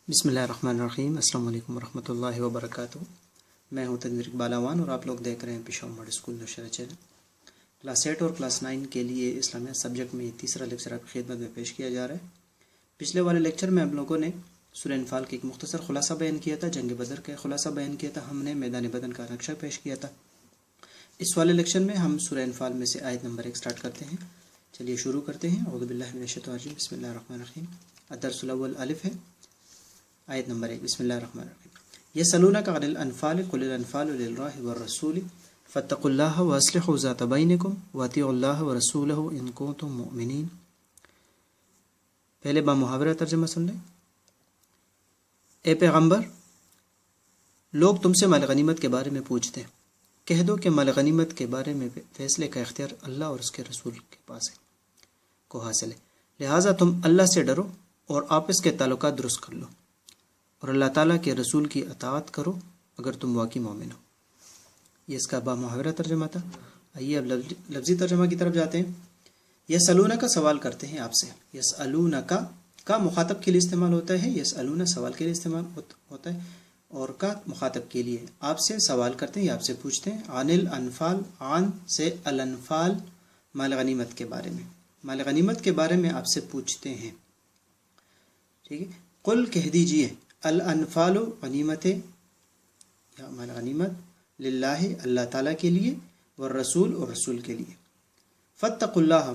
بسم اللہ الرحمن الرحیم۔ السلام علیکم ورحمۃ اللہ وبرکاتہ۔ میں ہوں تنویر اقبال اوان اور آپ لوگ دیکھ رہے ہیں Peshawar model school Nowshera channel. Class 8 اور کلاس 9 کے لیے اسلامیہ سبجیکٹ میں تیسرا لیکچر آپ کی خدمت میں پیش کیا جا رہا ہے۔ پچھلے والے لیکچر میں ہم لوگوں نے سورہ انفال کا ایک مختصر خلاصہ بیان کیا تھا، جنگ بدر کا خلاصہ بیان کیا تھا، ہم نے میدان بدر کا نقشہ پیش کیا تھا۔ اس والے لیکچر میں ہم سورہ انفال میں سے آیت نمبر 1 سٹارٹ کرتے ہیں۔ چلیے شروع کرتے ہیں۔ اعوذ باللہ من الشیطان الرجیم، بسم اللہ الرحمن الرحیم۔ الدرس الاول الف ہے، آیت نمبر 1، بسم اللہ الرحمن الرحیم۔ یسألونک عن الانفال قل الانفال للہ والرسول فاتقوا اللہ واصلحوا ذات بینکم واطیعوا اللہ ورسولہ ان کنتم مؤمنین۔ پہلے با محاورہ ترجمہ سن لیں۔ اے پیغمبر، لوگ تم سے مال غنیمت کے بارے میں پوچھتے ہیں، کہہ دو کہ مال غنیمت کے بارے میں فیصلے کا اختیار اللہ اور اس کے رسول کے پاس ہے، کو حاصل ہے، لہٰذا تم اللہ سے ڈرو اور آپس کے تعلقات درست کر لو اور اللہ تعالیٰ کے رسول کی اطاعت کرو اگر تم واقعی مومن ہو۔ یہ اس کا با محاورہ ترجمہ تھا۔ آئیے اب لفظی ترجمہ کی طرف جاتے ہیں۔ یسألون کا سوال کرتے ہیں آپ سے۔ یسألون کا مخاطب کے لیے استعمال ہوتا ہے، یسألون سوال کے لیے استعمال ہوتا ہے، اور کا مخاطب کے لیے آپ سے سوال کرتے ہیں یا آپ سے پوچھتے ہیں۔ عن الانفال، عن سے الانفال، مال غنیمت کے بارے میں، مال غنیمت کے بارے میں آپ سے پوچھتے ہیں، ٹھیک ہے۔ قل کہہ دیجئے، الانفال غنیمت یا مال غنیمت، للہ اللہ تعالیٰ کے لیے، والرسول اور رسول کے لیے۔ فاتقوا اللہ،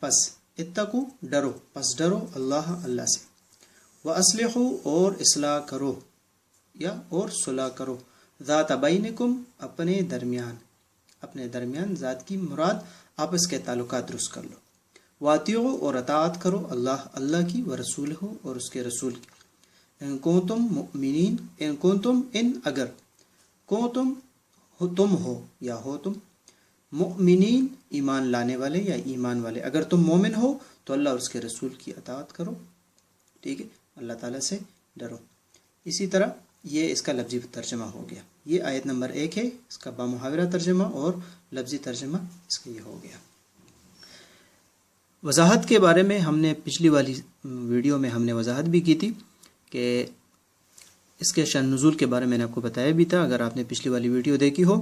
پس اتقوا ڈرو، پس ڈرو اللہ سے، واصلحوا اور اصلاح کرو یا اور صلح کرو، ذات بینکم اپنے درمیان ذات کی مراد آپس کے تعلقات درست کر لو، واطیعوا اور اطاعت کرو اللہ کی، ورسولہ اور اس کے رسول کی، ان کنتم مؤمنین، ان کنتم ان اگر، کنتم تم ہو یا ہو تم، مؤمنین ایمان لانے والے یا ایمان والے، اگر تم مومن ہو تو اللہ اور اس کے رسول کی اطاعت کرو، ٹھیک ہے، اللہ تعالیٰ سے ڈرو۔ اسی طرح یہ اس کا لفظی ترجمہ ہو گیا۔ یہ آیت نمبر 1 ہے، اس کا بامحاورہ ترجمہ اور لفظی ترجمہ اس کا یہ ہو گیا۔ وضاحت کے بارے میں ہم نے پچھلی والی ویڈیو میں ہم نے وضاحت بھی کی تھی کہ اس کے شان نزول کے بارے میں نے آپ کو بتایا بھی تھا، اگر آپ نے پچھلی والی ویڈیو دیکھی ہو،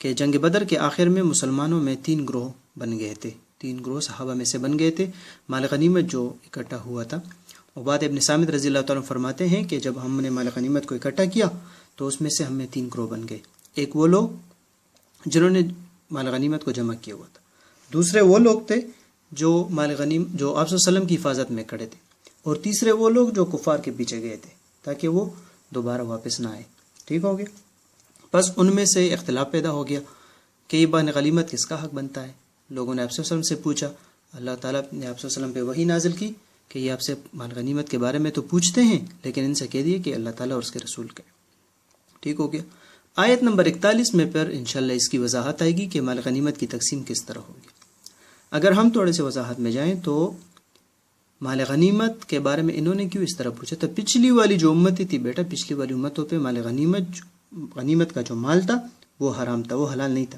کہ جنگ بدر کے آخر میں مسلمانوں میں 3 گروہ بن گئے تھے، 3 گروہ صحابہ میں سے بن گئے تھے، مال غنیمت جو اکٹھا ہوا تھا۔ عبادہ ابن صامت رضی اللہ تعالیٰ فرماتے ہیں کہ جب ہم نے مال غنیمت کو اکٹھا کیا تو اس میں سے ہم میں 3 گروہ بن گئے۔ ایک وہ لوگ جنہوں نے مال غنیمت کو جمع کیا ہوا تھا، دوسرے وہ لوگ تھے جو آپ صلی اللہ علیہ وسلم کی حفاظت میں کھڑے تھے، اور تیسرے وہ لوگ جو کفار کے پیچھے گئے تھے تاکہ وہ دوبارہ واپس نہ آئے، ٹھیک ہو گیا۔ بس ان میں سے اختلاف پیدا ہو گیا کہ یہ مال غنیمت کس کا حق بنتا ہے۔ لوگوں نے آپ صلی اللہ علیہ وسلم سے پوچھا، اللہ تعالیٰ نے آپ صلی اللہ علیہ وسلم پہ وحی نازل کی کہ یہ آپ سے مال غنیمت کے بارے میں تو پوچھتے ہیں لیکن ان سے کہہ دیے کہ اللہ تعالیٰ اور اس کے رسول کا، ٹھیک ہو گیا۔ آیت نمبر 41 میں پر انشاءاللہ اس کی وضاحت آئے گی کہ مال غنیمت کی تقسیم کس طرح ہوگی۔ اگر ہم تھوڑے سے وضاحت میں جائیں تو مال غنیمت کے بارے میں انہوں نے کیوں اس طرح پوچھا تھا؟ پچھلی والی جو امتیں تھی بیٹا، پچھلی والی امتوں پہ مال غنیمت کا جو مال تھا وہ حرام تھا، وہ حلال نہیں تھا،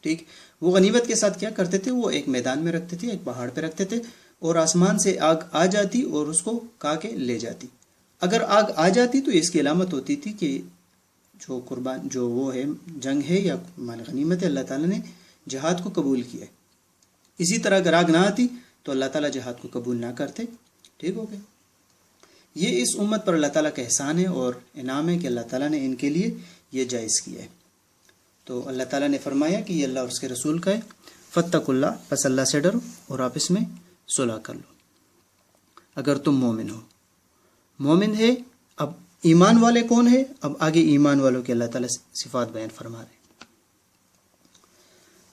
ٹھیک۔ وہ غنیمت کے ساتھ کیا کرتے تھے؟ وہ ایک میدان میں رکھتے تھے، ایک پہاڑ پہ رکھتے تھے، اور آسمان سے آگ آ جاتی اور اس کو کھا کے لے جاتی۔ اگر آگ آ جاتی تو اس کی علامت ہوتی تھی کہ جو وہ ہے جنگ ہے یا مال غنیمت ہے، اللہ تعالیٰ نے جہاد کو قبول کیا ہے۔ اسی طرح اگر آگ نہ آتی تو اللہ تعالیٰ جہاد کو قبول نہ کرتے، ٹھیک ہو گیا۔ یہ اس امت پر اللہ تعالیٰ کا احسان ہے اور انعام ہے کہ اللہ تعالیٰ نے ان کے لیے یہ جائز کیا ہے۔ تو اللہ تعالیٰ نے فرمایا کہ یہ اللہ اور اس کے رسول کا ہے۔ فاتقوا اللہ، پس اللہ سے ڈرو اور آپ اس میں صلح کر لو اگر تم مومن ہو۔ مومن ہے، اب ایمان والے کون ہے؟ اب آگے ایمان والوں کے اللہ تعالیٰ صفات بیان فرما رہے ہیں۔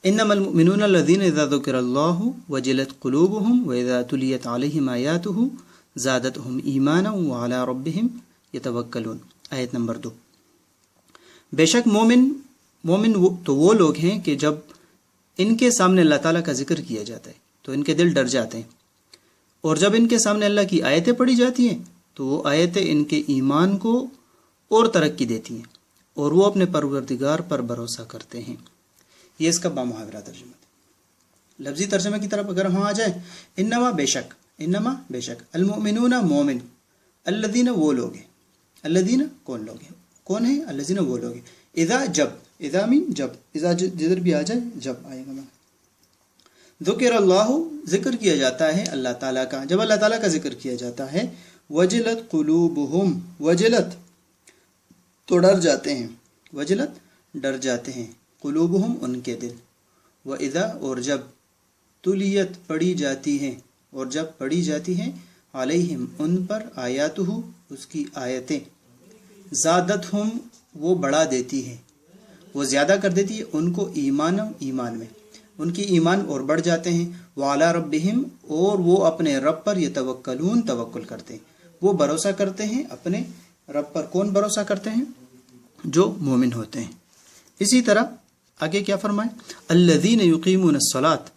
انما المؤمنون الذين اذا ذكر الله وجلت قلوبهم واذا تليت عليهم آياته زادتهم ایمانا وعلى ربهم يتوکلون۔ آیت نمبر 2۔ بے شک مومن تو وہ لوگ ہیں کہ جب ان کے سامنے اللہ تعالیٰ کا ذکر کیا جاتا ہے تو ان کے دل ڈر جاتے ہیں، اور جب ان کے سامنے اللہ کی آیتیں پڑھی جاتی ہیں تو وہ آیتیں ان کے ایمان کو اور ترقی دیتی ہیں اور وہ اپنے پروردگار پر بھروسہ کرتے ہیں۔ یہ اس کا بامحاورہ ترجمہ ہے۔ لفظی ترجمہ کی طرف اگر ہم آ جائیں، انما بے شک المؤمنون مومن، الذین وہ لوگ ہیں، الذین کون لوگ ہیں، کون ہیں؟ الذین وہ لوگ ہیں، اذا جب، اذا مین جب، اذا جدھر بھی آ جائے جب آئے گا، ذکر اللہ ذکر کیا جاتا ہے اللہ تعالیٰ کا، جب اللہ تعالیٰ کا ذکر کیا جاتا ہے، وجلت قلوبہم، وجلت تو ڈر جاتے ہیں، وجلت ڈر جاتے ہیں، قلوبہم ان کے دل، وَإِذَا اور جب، تلیت پڑھی جاتی ہیں، اور جب پڑھی جاتی ہیں، علیہم ان پر، آیاتہ اس کی آیتیں، زادتہم وہ بڑھا دیتی ہیں، وہ زیادہ کر دیتی ہے ان کو، ایمان میں، ان کی ایمان اور بڑھ جاتے ہیں، وعلی ربہم اور وہ اپنے رب پر، یتوکلون توکل کرتے ہیں، وہ بھروسہ کرتے ہیں اپنے رب پر۔ کون بھروسہ کرتے ہیں؟ جو مومن ہوتے ہیں۔ اسی طرح آگے کیا فرمائے؟ الذین یقیمون الصلاۃ،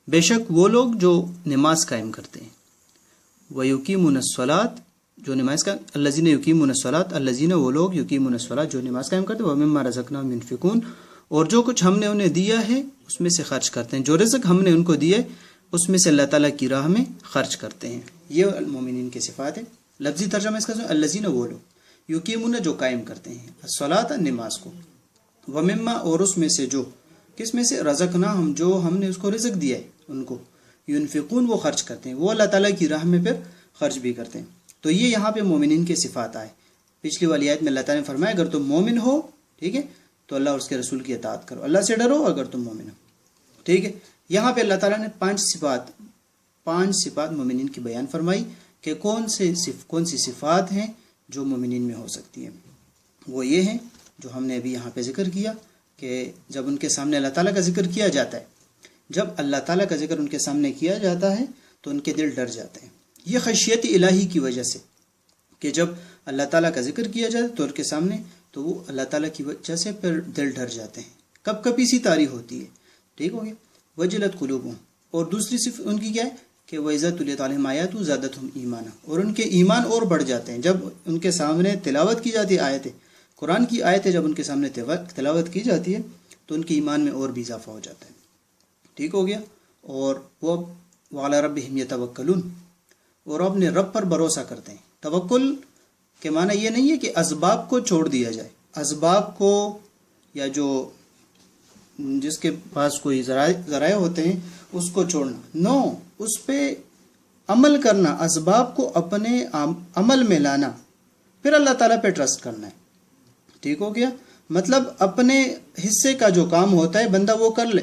بے شک وہ لوگ جو نماز قائم کرتے ہیں، ویقیمون الصلاۃ جو نماز کا، الذین یقیمون الصلاۃ، الذین وہ لوگ، یقیمون الصلاۃ جو نماز قائم کرتے ہیں، ومما رزقناہم ينفقون اور جو کچھ ہم نے انہیں دیا ہے اس میں سے خرچ کرتے ہیں، جو رزق ہم نے ان کو دیا ہے اس میں سے اللہ تعالیٰ کی راہ میں خرچ کرتے ہیں۔ یہ المومنین کی صفات ہے۔ لفظی ترجمہ اس کا الذین وہ لوگ، یقیمون جو قائم کرتے ہیں، الصلاۃ نماز کو، ومما اور اس میں سے جو، کس میں سے؟ رزقناہم جو ہم نے اس کو رزق دیا ہے ان کو، ينفقون وہ خرچ کرتے ہیں، وہ اللہ تعالیٰ کی راہ میں پھر خرچ بھی کرتے ہیں۔ تو یہ یہاں پہ مومنین کے صفات آئے۔ پچھلی والی آیت میں اللہ تعالیٰ نے فرمایا اگر تم مومن ہو، ٹھیک ہے، تو اللہ اور اس کے رسول کی اطاعت کرو، اللہ سے ڈرو اگر تم مومن ہو، ٹھیک ہے۔ یہاں پہ اللہ تعالیٰ نے پانچ صفات مومنین کی بیان فرمائی کہ کون سی صفات ہیں جو مومنین میں ہو سکتی ہیں۔ وہ یہ ہیں جو ہم نے ابھی یہاں پہ ذکر کیا کہ جب ان کے سامنے اللہ تعالیٰ کا ذکر کیا جاتا ہے، جب اللہ تعالیٰ کا ذکر ان کے سامنے کیا جاتا ہے تو ان کے دل ڈر جاتے ہیں۔ یہ خشیت الہی کی وجہ سے کہ جب اللہ تعالیٰ کا ذکر کیا جاتا ہے تو ان کے سامنے، تو وہ اللہ تعالیٰ کی وجہ سے پھر دل ڈر جاتے ہیں، کب کبھی سی طاری ہوتی ہے، ٹھیک ہو گیا۔ وجلت قلوبہم، اور دوسری صفت ان کی کیا ہے کہ وَإِذَا تُلِيَتْ عَلَيْهِمْ آیَاتُ زَادَتْهُمْ ایمانا، اور ان کے ایمان اور بڑھ جاتے ہیں جب ان کے سامنے تلاوت کی جاتی ہے آیتیں، قرآن کی آیتیں جب ان کے سامنے تلاوت کی جاتی ہے تو ان کے ایمان میں اور بھی اضافہ ہو جاتا ہے، ٹھیک ہو گیا۔ اور وہ وعلی ربہم یتوکلون، اور اپنے رب پر بھروسہ کرتے ہیں۔ توکل کے معنی یہ نہیں ہے کہ اسباب کو چھوڑ دیا جائے، اسباب کو یا جو جس کے پاس کوئی ذرائع ہوتے ہیں اس کو چھوڑنا، نو، اس پہ عمل کرنا، اسباب کو اپنے عمل میں لانا، پھر اللہ تعالیٰ پہ ٹرسٹ کرنا ہے، ٹھیک ہو گیا۔ مطلب اپنے حصے کا جو کام ہوتا ہے بندہ وہ کر لے۔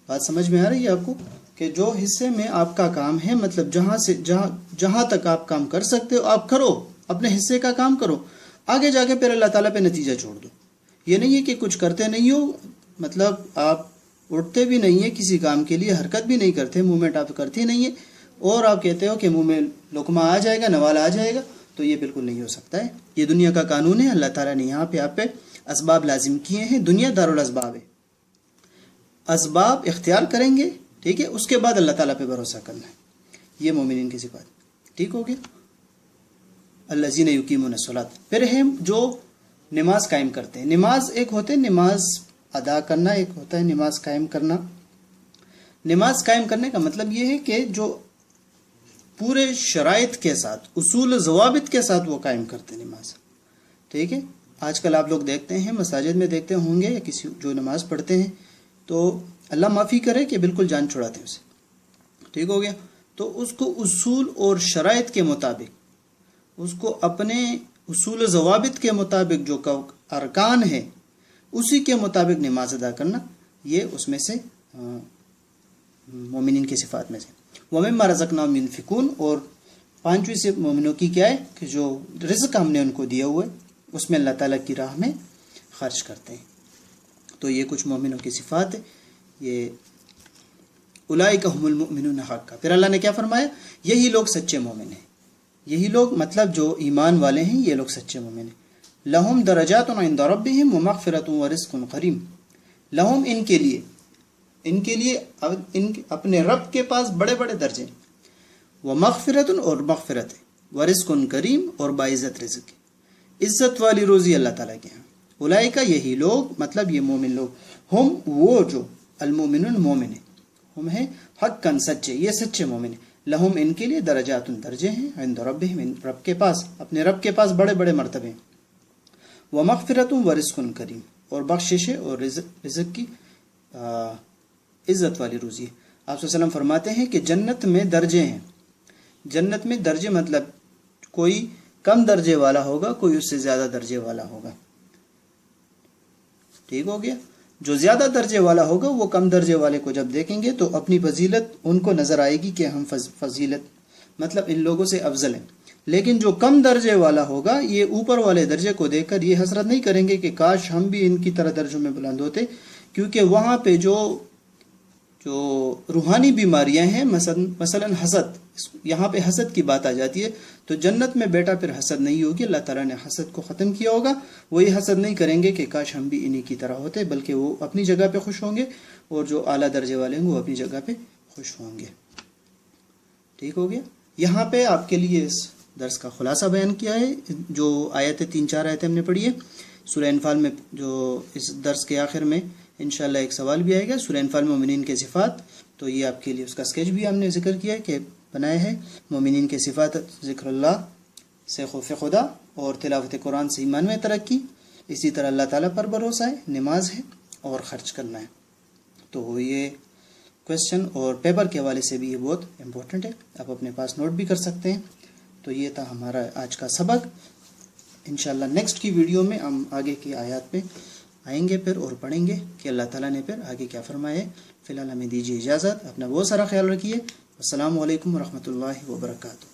بات سمجھ میں آ رہی ہے آپ کو کہ جو حصے میں آپ کا کام ہے، مطلب جہاں تک آپ کام کر سکتے ہو آپ کرو، اپنے حصے کا کام کرو، آگے جا کے پھر اللہ تعالیٰ پہ نتیجہ چھوڑ دو۔ یہ نہیں ہے کہ کچھ کرتے نہیں ہو، مطلب آپ اٹھتے بھی نہیں ہیں کسی کام کے لیے، حرکت بھی نہیں کرتے، موومنٹ آپ کرتے نہیں ہیں، اور آپ کہتے ہو کہ منہ میں لقمہ آ جائے گا، نوال آ جائے گا، تو یہ بالکل نہیں ہو سکتا ہے۔ یہ دنیا کا قانون ہے، اللہ تعالیٰ نے یہاں پہ آپ پہ اسباب لازم کیے ہیں، دنیا دارالاسباب ہے، اسباب اختیار کریں گے، ٹھیک ہے، اس کے بعد اللہ تعالیٰ پہ بھروسہ کرنا ہے۔ یہ مومنین کی صفات، ٹھیک ہو گیا۔ الذین یقیمون الصلاۃ، پھر ہم جو نماز قائم کرتے ہیں۔ نماز ایک ہوتے ہیں نماز ادا کرنا، ایک ہوتا ہے نماز قائم کرنا۔ نماز قائم کرنے کا مطلب یہ ہے کہ جو پورے شرائط کے ساتھ، اصول ضوابط کے ساتھ وہ قائم کرتے ہیں نماز، ٹھیک ہے۔ آج کل آپ لوگ دیکھتے ہیں مساجد میں دیکھتے ہوں گے، یا کسی جو نماز پڑھتے ہیں تو اللہ معافی کرے کہ بالکل جان چھڑاتے ہیں اسے، ٹھیک ہو گیا۔ تو اس کو اصول اور شرائط کے مطابق، اس کو اپنے اصول ضوابط کے مطابق جو ارکان ہے اسی کے مطابق نماز ادا کرنا، یہ اس میں سے مومنین کی صفات میں سے۔ وَمِمَّا رَزَقْنَاهُمْ يُنْفِقُونَ، اور پانچویں سے مومنوں کی کیا ہے کہ جو رزق ہم نے ان کو دیا ہوا ہے اس میں اللہ تعالیٰ کی راہ میں خرچ کرتے ہیں۔ تو یہ کچھ مومنوں کی صفات ہے۔ یہ اولئک هم المؤمنون حقا، پھر اللہ نے کیا فرمایا؟ یہی لوگ سچے مومن ہیں، یہی لوگ مطلب جو ایمان والے ہیں، یہ لوگ سچے مومن ہیں۔ لہم درجات عند ربہم ومغفرۃ ورزق کریم، لہم ان کے لیے اپنے رب کے پاس بڑے بڑے درجے، ومغفرۃ اور مغفرت، ورزق کریم اور باعزت رزق، عزت والی روزی اللہ تعالیٰ کے ہاں۔ اولئک یہی لوگ، مطلب یہ مومن لوگ، ہم وہ جو المؤمنون مومن ہیں، ہم ہیں حقاً سچے، یہ سچے مومن ہیں۔ لہم ان کے لیے درجات درجے ہیں عند ربہم رب کے پاس، اپنے رب کے پاس بڑے بڑے مرتبے ہیں، ومغفرۃ ورزق کریم اور بخشش ہے اور رزق کی عزت والی روزی ہے۔ آپ صلی اللہ علیہ وسلم فرماتے ہیں کہ جنت میں درجے ہیں، جنت میں درجے مطلب کوئی کم درجے والا ہوگا، کوئی اس سے زیادہ درجے والا ہوگا، ٹھیک ہو گیا۔ جو زیادہ درجے والا ہوگا وہ کم درجے والے کو جب دیکھیں گے تو اپنی فضیلت ان کو نظر آئے گی کہ ہم فضیلت مطلب ان لوگوں سے افضل ہیں، لیکن جو کم درجے والا ہوگا یہ اوپر والے درجے کو دیکھ کر یہ حسرت نہیں کریں گے کہ کاش ہم بھی ان کی طرح درجوں میں بلند ہوتے، کیونکہ وہاں پہ جو روحانی بیماریاں ہیں، مثلا حسد، یہاں پہ حسد کی بات آ جاتی ہے، تو جنت میں بیٹا پھر حسد نہیں ہوگی، اللہ تعالیٰ نے حسد کو ختم کیا ہوگا، وہ یہ حسد نہیں کریں گے کہ کاش ہم بھی انہی کی طرح ہوتے، بلکہ وہ اپنی جگہ پہ خوش ہوں گے اور جو اعلیٰ درجے والے ہوں گے وہ اپنی جگہ پہ خوش ہوں گے، ٹھیک ہو گیا۔ یہاں پہ آپ کے لیے اس درس کا خلاصہ بیان کیا ہے، جو آیتیں 3-4 آیتیں ہم نے پڑھی ہے سورہ انفال میں، جو اس درس کے آخر میں انشاءاللہ ایک سوال بھی آئے گا، سورہ انفال میں مومنین کے صفات، تو یہ آپ کے لیے اس کا اسکیچ بھی ہم نے ذکر کیا ہے کہ بنائے ہیں، مومنین کے صفات ذکر اللہ سے خوف خدا اور تلاوت قرآن سے ایمان میں ترقی، اسی طرح اللہ تعالیٰ پر بھروسہ ہے، نماز ہے اور خرچ کرنا ہے۔ تو یہ کویسچن اور پیپر کے حوالے سے بھی یہ بہت امپورٹنٹ ہے، آپ اپنے پاس نوٹ بھی کر سکتے ہیں۔ تو یہ تھا ہمارا آج کا سبق، انشاءاللہ نیکسٹ کی ویڈیو میں ہم آگے کی آیات پہ آئیں گے پھر اور پڑھیں گے کہ اللہ تعالیٰ نے پھر آگے کیا فرمایا ہے۔ فی الحال ہمیں دیجیے اجازت، اپنا بہت سارا خیال رکھیے۔ السلام علیکم ورحمۃ اللہ وبرکاتہ۔